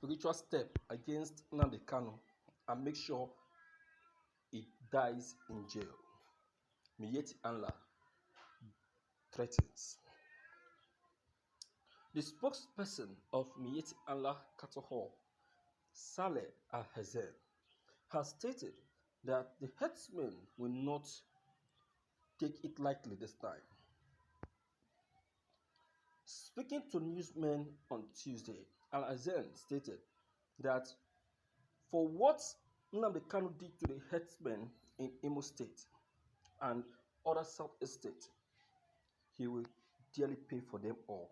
spiritual step against Nnamdi Kanu and make sure he dies in jail. Miyetti Allah threatens. The spokesperson of Miyetti Allah Cattle Hall, Saleh Al-Hazen, has stated that the herdsmen will not take it lightly this time. Speaking to newsmen on Tuesday, Al-Hazen stated that for what Nnamdi Kanu did to the herdsmen in Imo State and other Southeast states, he will dearly pay for them all.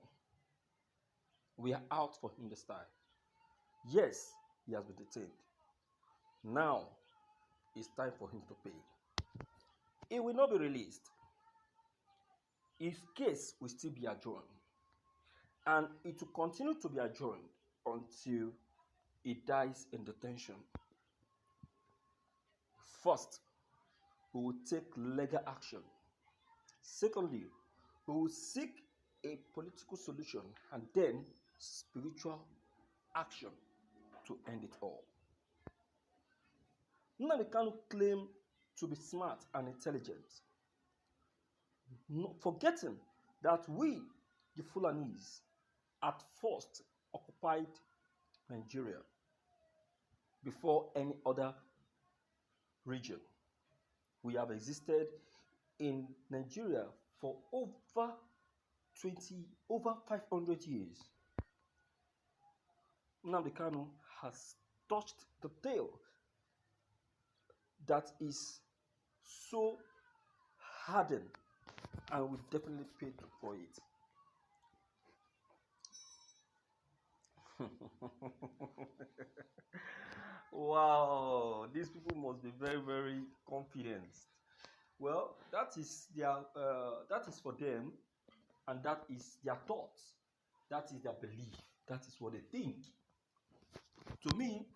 We are out for him this time. Yes, he has been detained. Now it's time for him to pay. He will not be released. His case will still be adjourned. And it will continue to be adjourned until he dies in detention. First, we will take legal action. Secondly, we will seek a political solution and then spiritual action to end it all. Nnamdi Kanu claimed to be smart and intelligent, forgetting that we, the Fulanis, at first occupied Nigeria before any other region. We have existed in Nigeria for over 500 years. Nnamdi Kanu has touched the tail that is so hardened and will definitely pay for it. Wow, these people must be very, very confident. Well, that is for them, and that is their thoughts, that is their belief, that is what they think. To me,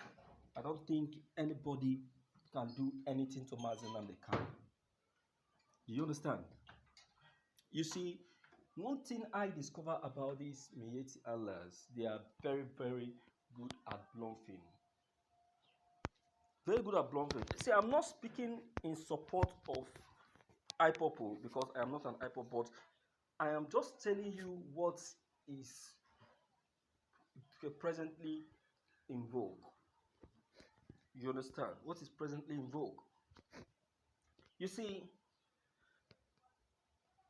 I don't think anybody can do anything to Mazi Nnamdi Kanu. Do you understand? You see, one thing I discover about these Miyetti Allahs, they are very, very good at bluffing. Very good at bluffing. See, I'm not speaking in support of IPOP because I am not an IPOP, but I am just telling you what is presently in vogue. You understand? What is presently in vogue? You see,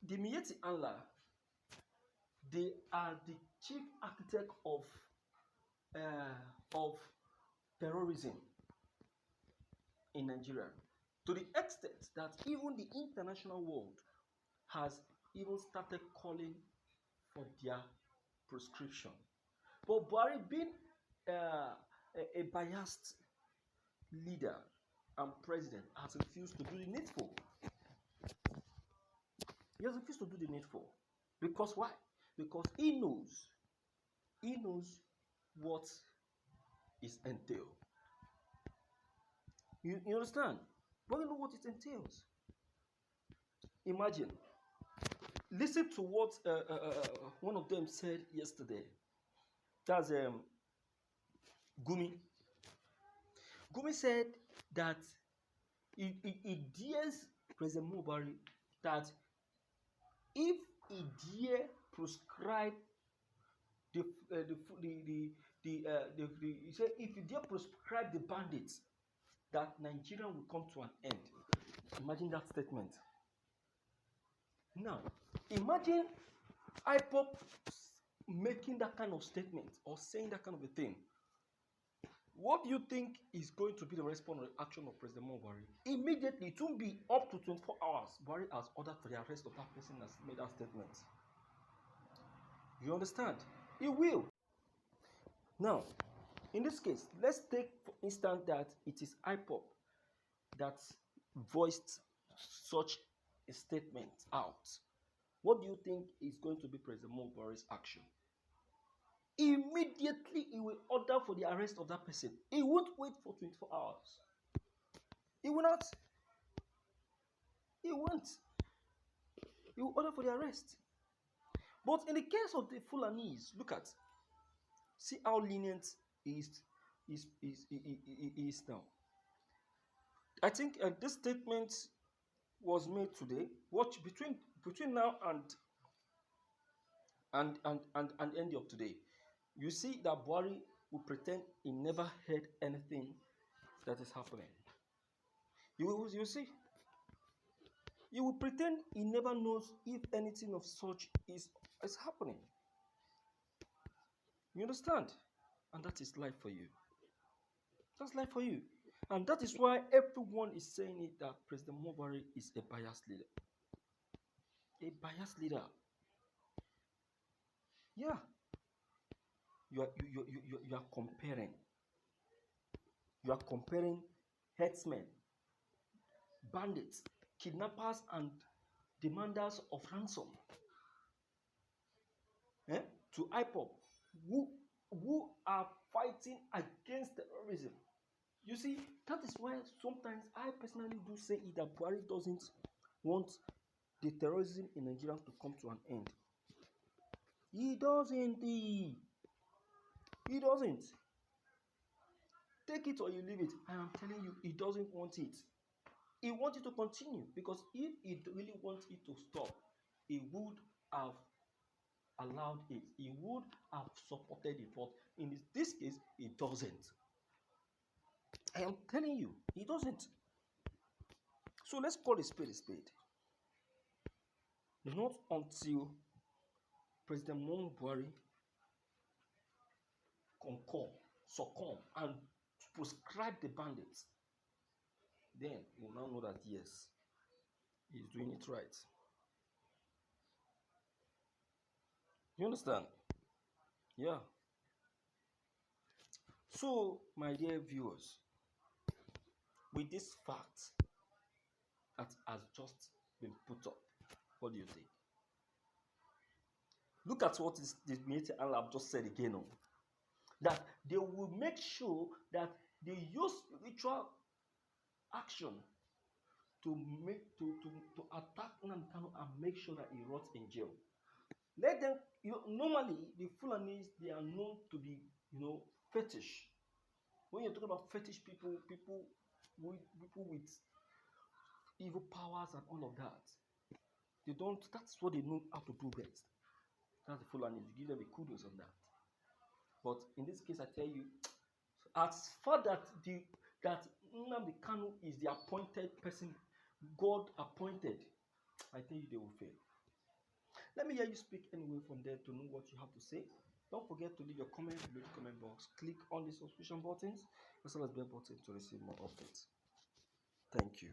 the Miyetti Allah, they are the chief architect of terrorism in Nigeria, to the extent that even the international world has even started calling for their prescription. But Buhari, being a biased leader and president, has refused to do the needful. He has refused to do the needful. Because why? Because he knows what is entailed. You understand? But you know what it entails. Imagine. Listen to what one of them said yesterday. That's Gumi. Gumi said that he dares President Mubarak that if he dare prescribe he said if he dare prescribe the bandits, that Nigeria will come to an end. Imagine that statement. Now, imagine IPOP making that kind of statement or saying that kind of a thing. What do you think is going to be the response or the action of President Mubarak? Immediately, it won't be up to 24 hours. Buhari has ordered for the arrest of that person that made that statement. You understand? He will. Now, in this case, let's take for instance that it is IPOP that voiced such a statement out. What do you think is going to be President Mubarak's action? Immediately, he will order for the arrest of that person. He won't wait for 24 hours. He will not. He won't. He will order for the arrest. But in the case of the Fulanese, look at, see how lenient is now. I think this statement was made today. Watch between now and end of today. You see that Buhari will pretend he never heard anything that is happening. You see, he will pretend he never knows if anything of such is happening. You understand? And that is life for you. That's life for you. And that is why everyone is saying it that President Buhari is a biased leader. A biased leader. Yeah. You are comparing. You are comparing herdsmen, bandits, kidnappers, and demanders of ransom to IPOP who are fighting against terrorism. You see, that is why sometimes I personally do say it that Buhari doesn't want the terrorism in Nigeria to come to an end. He doesn't. He doesn't. Take it or you leave it. I am telling you, he doesn't want it. He wants it to continue because if he really wants it to stop, he would have allowed it. He would have supported it. But in this case, he doesn't. I am telling you, he doesn't. So let's call a spade a spade. Not until President Muhammadu Buhari succumb, and proscribe the bandits, then you now know that yes, he's doing it right. You understand? Yeah. So, my dear viewers, with this fact that has just been put up, what do you think? Look at what the Miyetti have just said again. That they will make sure that they use spiritual action to attack Nnamdi Kanu and make sure that he rots in jail. Let them, normally the Fulanis, they are known to be, fetish. When you're talking about fetish people with evil powers and all of that, that's what they know how to do best. That's the Fulanis. You give them a kudos on that. But in this case, I tell you, as far that Nnamdi Kanu is the appointed person, God appointed, I tell you they will fail. Let me hear you speak anyway from there to know what you have to say. Don't forget to leave your comment below the comment box. Click on the subscription buttons as well as bell button to receive more updates. Thank you.